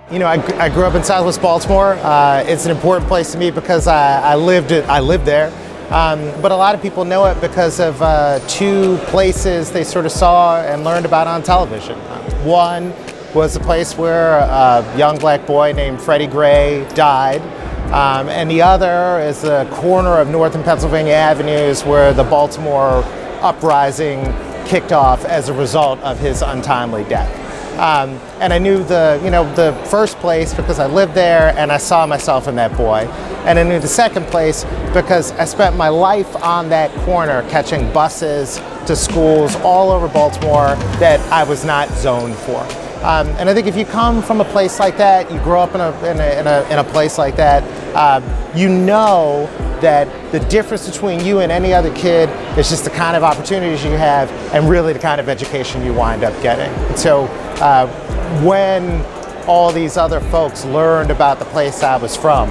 You know, I grew up in Southwest Baltimore. It's an important place to me because I lived there. But a lot of people know it because of two places they sort of saw and learned about on television. One was a place where a young black boy named Freddie Gray died. And the other is the corner of North and Pennsylvania Avenues where the Baltimore uprising kicked off as a result of his untimely death. And I knew the first place because I lived there and I saw myself in that boy. And I knew the second place because I spent my life on that corner catching buses to schools all over Baltimore that I was not zoned for. And I think if you come from a place like that, you grow up in a place like that, you know that the difference between you and any other kid is just the kind of opportunities you have and really the kind of education you wind up getting. So when all these other folks learned about the place I was from,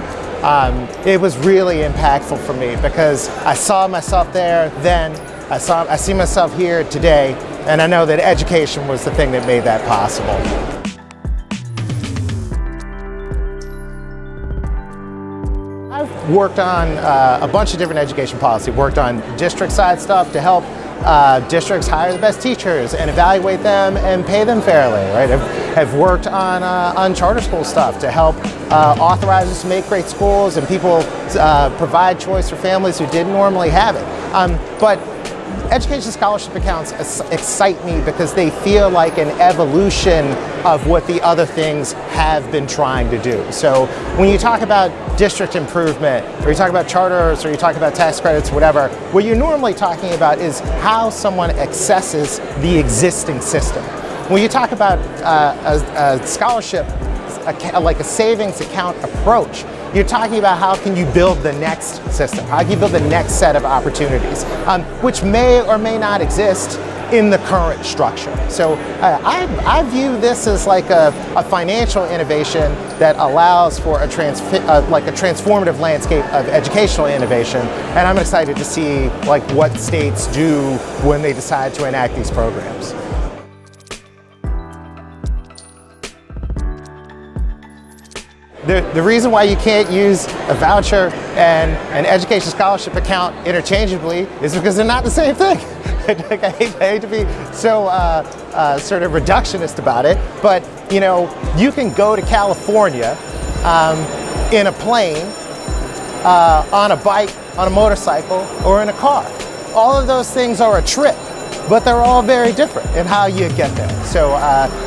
it was really impactful for me because I saw myself there then, I see myself here today, and I know that education was the thing that made that possible. I've worked on a bunch of different education policy, worked on district side stuff to help districts hire the best teachers and evaluate them and pay them fairly, right? Have worked on charter school stuff to help authorize us to make great schools and people provide choice for families who didn't normally have it. But education scholarship accounts excite me because they feel like an evolution of what the other things have been trying to do. So when you talk about district improvement, or you talk about charters, or you talk about tax credits, whatever, what you're normally talking about is how someone accesses the existing system. When you talk about a scholarship, like a savings account approach, you're talking about how can you build the next system, how can you build the next set of opportunities, which may or may not exist in the current structure. So I view this as like a financial innovation that allows for a transformative landscape of educational innovation, and I'm excited to see like what states do when they decide to enact these programs. The reason why you can't use a voucher and an education scholarship account interchangeably is because they're not the same thing. I hate to be so sort of reductionist about it, but you know, you can go to California in a plane, on a bike, on a motorcycle, or in a car. All of those things are a trip, but they're all very different in how you get there. So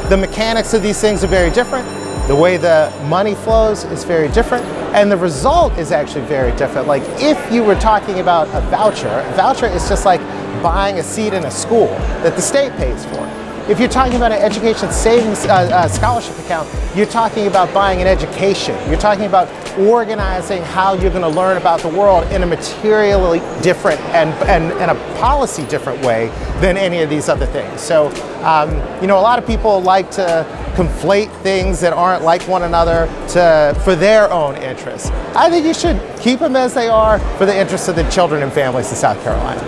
the mechanics of these things are very different. The way the money flows is very different, and the result is actually very different. Like if you were talking about a voucher is just like buying a seat in a school that the state pays for. If you're talking about an education savings scholarship account, you're talking about buying an education. You're talking about organizing how you're going to learn about the world in a materially different and a policy different way than any of these other things. So, you know, a lot of people like to conflate things that aren't like one another for their own interests. I think you should keep them as they are for the interests of the children and families in South Carolina.